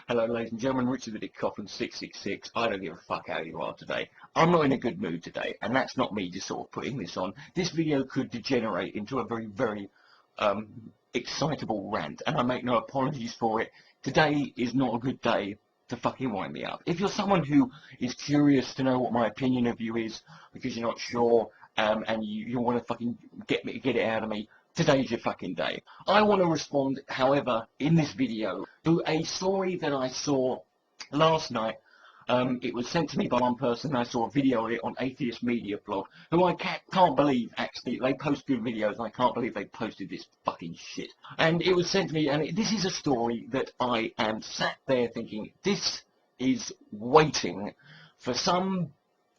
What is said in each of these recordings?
Hello, ladies and gentlemen, Richard the Dick Coughlin 666. I don't give a fuck how you are today. I'm not in a good mood today, and that's not me just sort of putting this on. This video could degenerate into a very excitable rant, and I make no apologies for it. Today is not a good day to fucking wind me up. If you're someone who is curious to know what my opinion of you is, because you're not sure, and you want to fucking get it out of me, today's your fucking day. I want to respond, however, in this video, to a story that I saw last night. It was sent to me by one person, and I saw a video of it on Atheist Media Blog, who I can't believe, actually, they post good videos, and I can't believe they posted this fucking shit. And it was sent to me, and this is a story that I am sat there thinking, this is waiting for some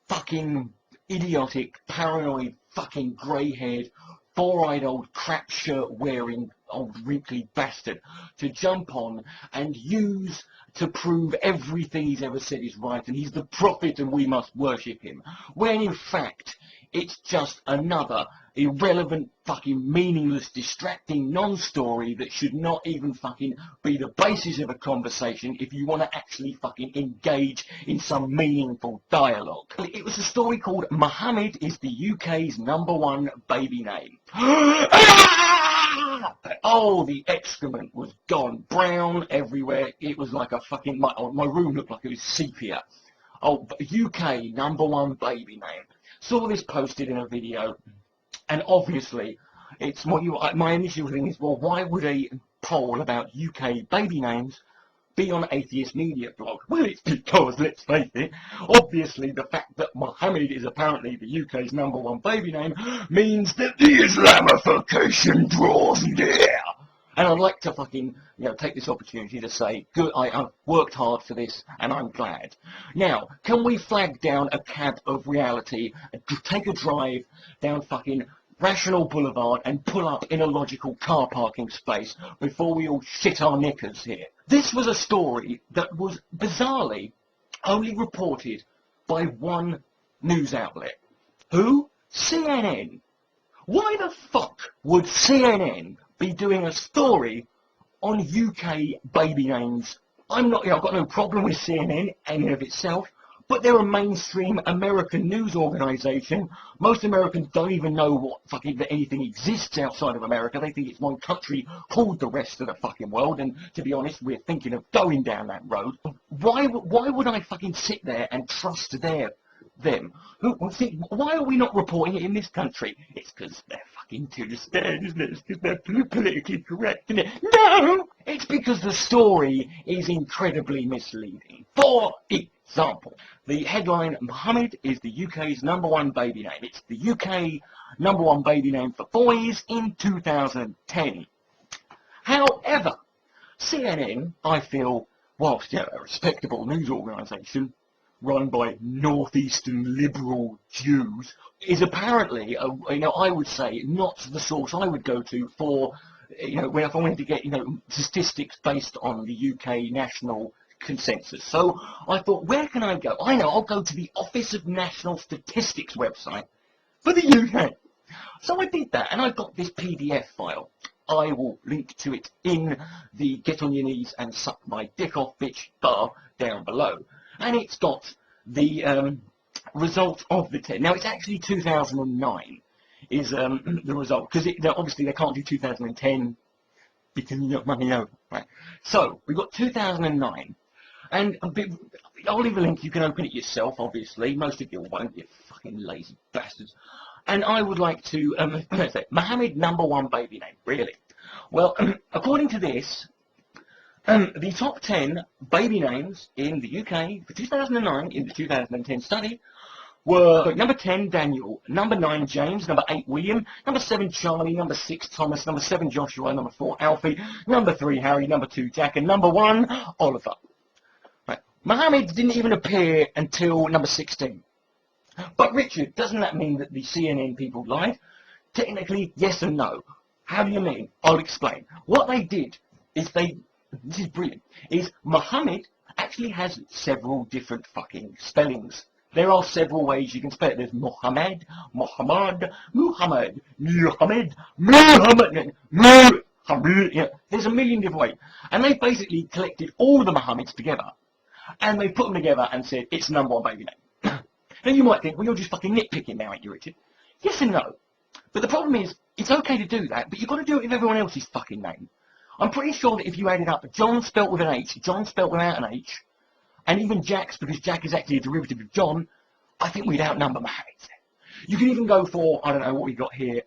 fucking idiotic, paranoid, fucking grey-haired, four-eyed old crap shirt wearing old wrinkly bastard to jump on and use to prove everything he's ever said is right and he's the prophet and we must worship him, when in fact it's just another irrelevant, fucking meaningless, distracting non-story that should not even fucking be the basis of a conversation if you want to actually fucking engage in some meaningful dialogue. It was a story called Mohammed is the UK's #1 baby name. Oh, the excrement was gone. Brown everywhere. It was like a fucking... My room looked like it was sepia. Oh, UK #1 baby name. Saw this posted in a video, and obviously, it's what my initial thing is, well, why would a poll about UK baby names be on Atheist Media Blog? Well, it's because, let's face it, obviously the fact that Mohammed is apparently the UK's #1 baby name means that the Islamification draws near. And I'd like to fucking, take this opportunity to say, good, I've worked hard for this, and I'm glad. Now, can we flag down a cab of reality, take a drive down fucking Rational Boulevard, and pull up in a logical car parking space before we all shit our knickers here? This was a story that was bizarrely only reported by one news outlet. Who? CNN. Why the fuck would CNN be doing a story on UK baby names? I've got no problem with CNN in and of itself, but they're a mainstream American news organisation. Most Americans don't even know what fucking that anything exists outside of America. They think it's one country called the rest of the fucking world, and to be honest, we're thinking of going down that road. Why would I fucking sit there and trust them? Why are we not reporting it in this country? It's because they're fucking to the stand, isn't it? It's because they're politically correct, isn't it? No! It's because the story is incredibly misleading. For example, the headline, Mohammed is the UK's #1 baby name. It's the UK #1 baby name for boys in 2010. However, CNN, I feel, whilst a respectable news organisation, run by northeastern liberal Jews, is apparently, I would say, not the source I would go to for, when if I wanted to get, statistics based on the UK national consensus. So I thought, where can I go? I know, I'll go to the Office of National Statistics website for the UK. So I did that, and I got this PDF file. I will link to it in the Get on Your Knees and Suck My Dick Off Bitch bar down below. And it's got the result of the 10. Now, it's actually 2009 is the result, because obviously they can't do 2010 because you got money over. Right? So, we've got 2009. And I'll leave a link, you can open it yourself, obviously. Most of you won't, you fucking lazy bastards. And I would like to, say, Mohammed #1 baby name, really? Well, according to this, the top 10 baby names in the UK for 2009 in the 2010 study were number 10, Daniel, number 9, James, number 8, William, number 7, Charlie, number 6, Thomas, number 7, Joshua, number 4, Alfie, number 3, Harry, number 2, Jack, and number 1, Oliver. Right. Mohammed didn't even appear until number 16. But Richard, doesn't that mean that the CNN people lied? Technically, yes and no. How do you mean? I'll explain. What they did is this is brilliant, is Mohammed actually has several different fucking spellings. There are several ways you can spell it. There's Mohammed, Muhammad, Muhammad, Muhammad, Muhammad, There's a million different ways. And they basically collected all the Mohammeds together, and they put them together and said, it's the number one baby name. Now you might think, well, you're just fucking nitpicking now, ain't you, Richard? Yes and no. But the problem is, it's okay to do that, but you've got to do it with everyone else's fucking name. I'm pretty sure that if you added up John spelt with an H, John spelt without an H, and even Jack's, because Jack is actually a derivative of John, I think we'd outnumber Mohammeds. You can even go for, I don't know what we got here,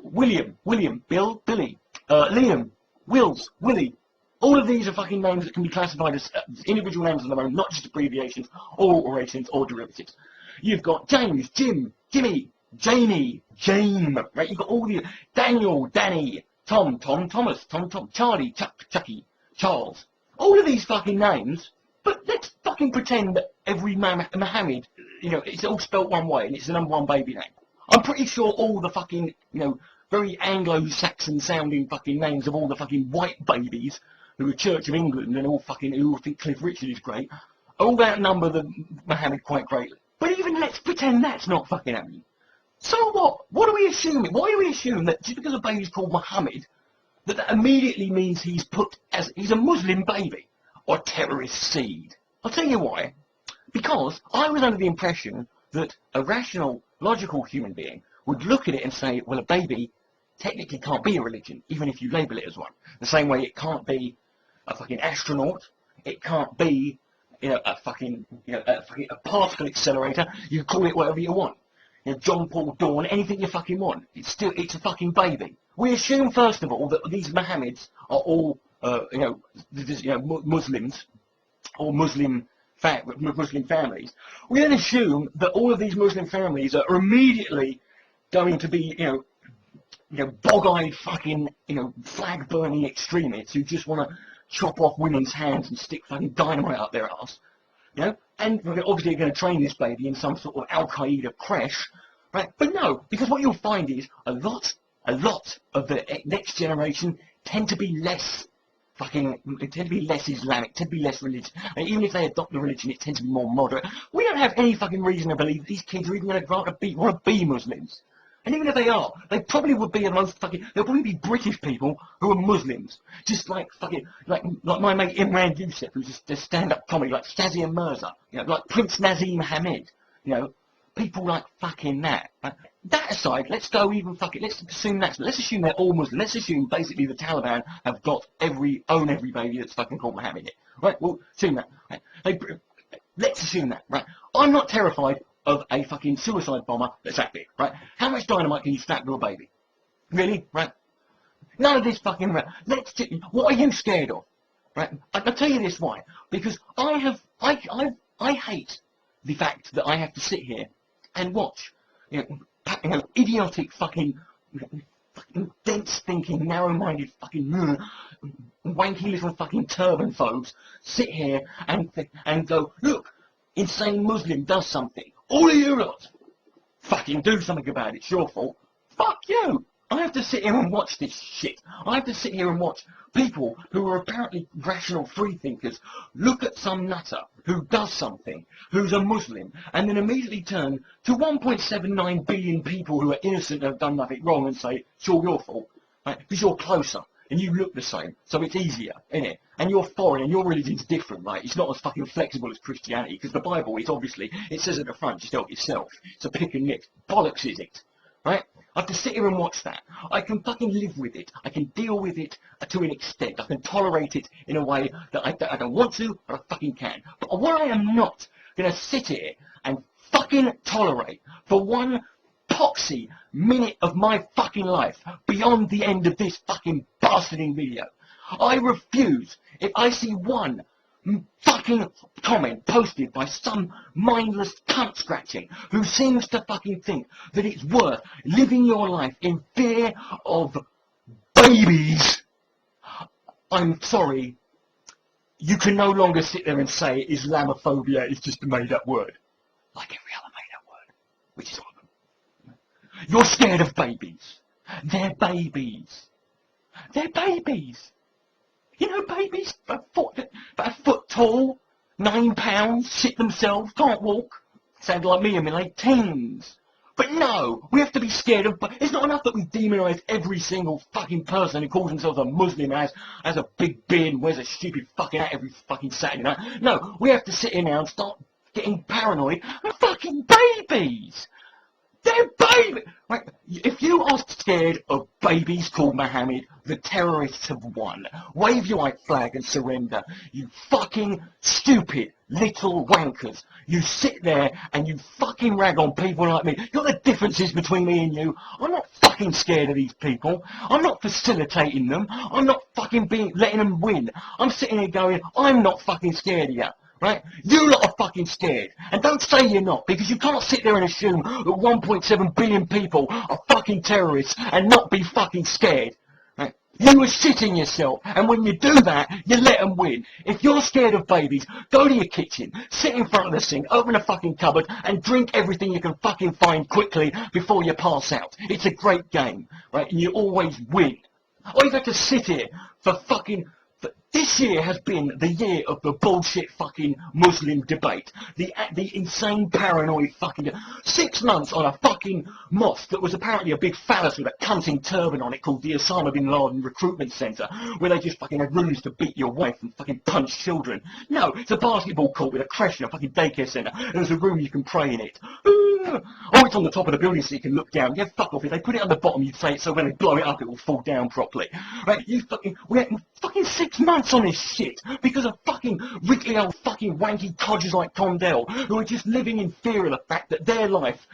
William, Bill, Billy, Liam, Wills, Willie. All of these are fucking names that can be classified as individual names on their own, not just abbreviations or alterations or derivatives. You've got James, Jim, Jimmy, Jamie, Jane, right? You've got all the Daniel, Danny, Tom, Thomas, Tom, Charlie, Chuck, Chucky, Charles. All of these fucking names, but let's fucking pretend that every Mohammed, it's all spelt one way and it's the number one baby name. I'm pretty sure all the fucking, very Anglo-Saxon sounding fucking names of all the fucking white babies who are Church of England and who all think Cliff Richard is great, all outnumber the Mohammed quite greatly. But even let's pretend that's not fucking happening. So what? What are we assuming? Why do we assume that just because a baby's called Mohammed, that immediately means he's a Muslim baby or terrorist seed? I'll tell you why. Because I was under the impression that a rational, logical human being would look at it and say, well, a baby technically can't be a religion, even if you label it as one. The same way it can't be a fucking astronaut, it can't be, a particle accelerator. You call it whatever you want. John Paul Dawn, anything you fucking want. It's a fucking baby. We assume, first of all, that these Mohammeds are all, Muslims, or Muslim families. We then assume that all of these Muslim families are immediately going to be, bog-eyed fucking, flag-burning extremists who just want to chop off women's hands and stick fucking dynamite up their ass. And we're obviously going to train this baby in some sort of Al-Qaeda creche, right? But no, because what you'll find is a lot of the next generation tend to be less Islamic, tend to be less religious. And even if they adopt the religion, it tends to be more moderate. We don't have any fucking reason to believe that these kids are even going to want to be Muslims. And even if they are, they probably would be they'll probably be British people who are Muslims. Just like my mate Imran Yusuf, who's a stand-up comedy, like Shazia Mirza, like Prince Nazim Hamid, people like fucking that. That aside, let's assume let's assume they're all Muslim. Let's assume basically the Taliban have got own every baby that's fucking called Mohammed. Right? Well, assume that. Right? Let's assume that. Right? I'm not terrified of a fucking suicide bomber that's that big, right? How much dynamite can you strap to a baby? Really? Right? None of this fucking... What are you scared of? Right? I'll tell you this why. Because I hate the fact that I have to sit here and watch, idiotic fucking dense thinking, narrow-minded fucking wanky little fucking turban phobes sit here and go, look, insane Muslim does something. All of you lot, fucking do something about it. It's your fault. Fuck you. I have to sit here and watch this shit. I have to sit here and watch people who are apparently rational freethinkers look at some nutter who does something, who's a Muslim, and then immediately turn to 1.79 billion people who are innocent and have done nothing wrong and say, it's all your fault, right? Because you're closer. And you look the same, so it's easier, innit? And you're foreign, and your religion's different, right? It's not as fucking flexible as Christianity, because the Bible is obviously, it says at the front, just help yourself. It's a pick and mix. Bollocks is it, right? I have to sit here and watch that. I can fucking live with it. I can deal with it to an extent. I can tolerate it in a way that I don't want to, but I fucking can. But what I am not going to sit here and fucking tolerate for one poxy minute of my fucking life beyond the end of this fucking bastarding video. I refuse. If I see one fucking comment posted by some mindless cunt scratching who seems to fucking think that it's worth living your life in fear of babies, I'm sorry, you can no longer sit there and say Islamophobia is just a made-up word, like every other made-up word, which is all of them. You're scared of babies. They're babies. They're babies. Babies about a foot tall, 9 pounds, shit themselves, can't walk. Sound like me in my late teens. But no, we have to be scared of. It's not enough that we demonise every single fucking person who calls themselves a Muslim and has a big beard and wears a stupid fucking hat every fucking Saturday night. No, we have to sit in now and start getting paranoid of fucking babies. They're babies! Right, if you are scared of babies called Mohammed, the terrorists have won. Wave your white flag and surrender. You fucking stupid little wankers. You sit there and you fucking rag on people like me. You're the differences between me and you. I'm not fucking scared of these people. I'm not facilitating them. I'm not fucking letting them win. I'm sitting here going, I'm not fucking scared of you. Right? You lot are fucking scared. And don't say you're not, because you can't sit there and assume that 1.7 billion people are fucking terrorists and not be fucking scared. Right? You are shitting yourself, and when you do that, you let them win. If you're scared of babies, go to your kitchen, sit in front of the sink, open a fucking cupboard, and drink everything you can fucking find quickly before you pass out. It's a great game, right? And you always win. Or you've had to sit here for fucking... This year has been the year of the bullshit fucking Muslim debate. The insane paranoid fucking... 6 months on a fucking mosque that was apparently a big phallus with a cunting turban on it called the Osama bin Laden Recruitment Centre, where they just fucking had rooms to beat your wife and fucking punch children. No, it's a basketball court with a creche and a fucking daycare centre, and there's a room you can pray in it. Oh, it's on the top of the building so you can look down. Yeah, fuck off. If they put it on the bottom, you'd say it so when they blow it up, it will fall down properly. Right? We had fucking 6 months on this shit because of fucking wrinkly old fucking wanky codgers like Tom Dell who are just living in fear of the fact that their life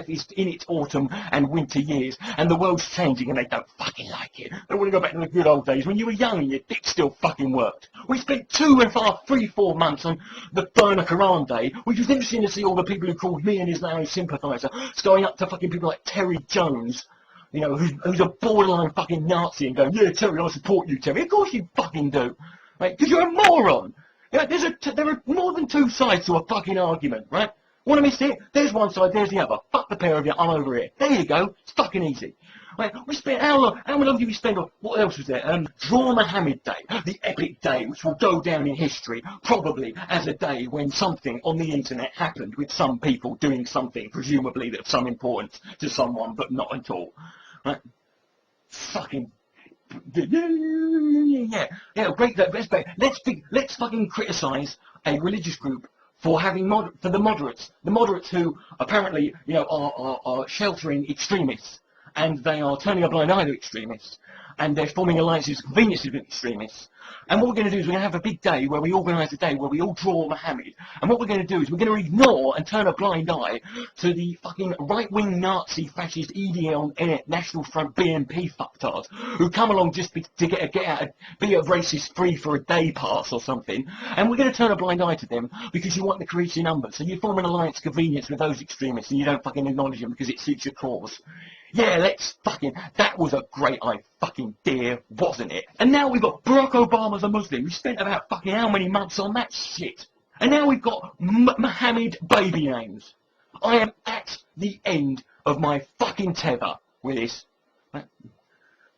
is in its autumn and winter years and the world's changing and they don't fucking like it. They want to go back to the good old days when you were young and your dick still fucking worked. We spent 2.5, 3, 4 months on the Burn a Quran Day, which was interesting to see all the people who called me an Islamic sympathiser going up to fucking people like Terry Jones, you know, who's a borderline fucking Nazi and going, yeah, Terry, I support you, Terry. Of course you fucking do, right? Because you're a moron. You know, there are more than 2 sides to a fucking argument, right? Want to miss it? There's one side, there's the other. Fuck the pair of you, I'm over here. There you go. It's fucking easy. Right, we spent how long did we spend on, what else was there? Draw Mohammed Day, the epic day which will go down in history, probably as a day when something on the internet happened with some people doing something, presumably of some importance to someone, but not at all. Right? Fucking... Yeah, great. Let's fucking criticise a religious group for having the moderates who apparently, you know, are sheltering extremists. And they are turning a blind eye to extremists, and they're forming alliances with conveniences with extremists. And what we're going to do is we're going to have a big day where we organise a day where we all draw Mohammed. And what we're going to do is we're going to ignore and turn a blind eye to the fucking right-wing Nazi fascist EDL National Front BNP fucktards who come along just to get out, be a racist free for a day pass or something. And we're going to turn a blind eye to them because you want the increase in numbers. So you form an alliance convenience with those extremists and you don't fucking acknowledge them because it suits your cause. Yeah, that was a great idea, wasn't it? And now we've got Barack Obama's a Muslim. We spent about fucking how many months on that shit? And now we've got Mohammed baby names. I am at the end of my fucking tether with this.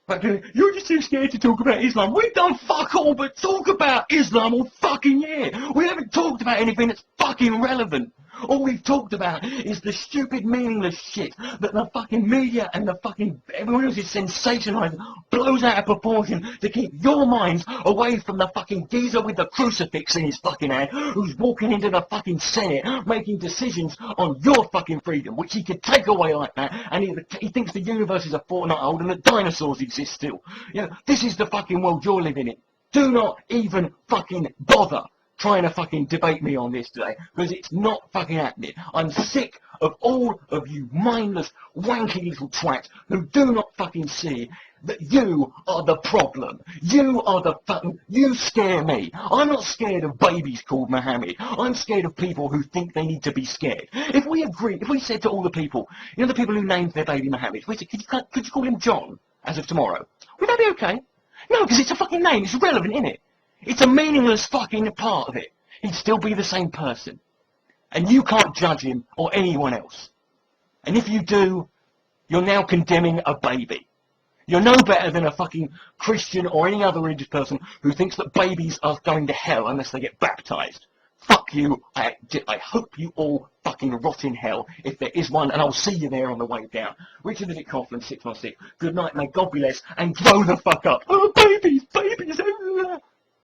But you're just too scared to talk about Islam. We've done fuck all but talk about Islam all fucking year. We haven't talked about anything that's fucking relevant. All we've talked about is the stupid, meaningless shit that the fucking media and the fucking everyone else is sensationalising, blows out of proportion to keep your minds away from the fucking geezer with the crucifix in his fucking hand who's walking into the fucking Senate making decisions on your fucking freedom, which he could take away like that, and he thinks the universe is a fortnight old and that dinosaurs exist still. You know, this is the fucking world you're living in. Do not even fucking bother trying to fucking debate me on this today, because it's not fucking happening. I'm sick of all of you mindless, wanky little twats who do not fucking see that you are the problem. You are the fucking... You scare me. I'm not scared of babies called Mohammed. I'm scared of people who think they need to be scared. If we said to all the people, you know the people who named their baby Mohammed, we said, could you call him John as of tomorrow? Would that be okay? No, because it's a fucking name. It's irrelevant, isn't it? It's a meaningless fucking part of it. He'd still be the same person. And you can't judge him or anyone else. And if you do, you're now condemning a baby. You're no better than a fucking Christian or any other religious person who thinks that babies are going to hell unless they get baptized. Fuck you. I hope you all fucking fucking rot in hell if there is one, and I'll see you there on the way down. Richard the Dick Coughlin, 616. Good night, may God bless, and grow the fuck up. Oh, babies, babies.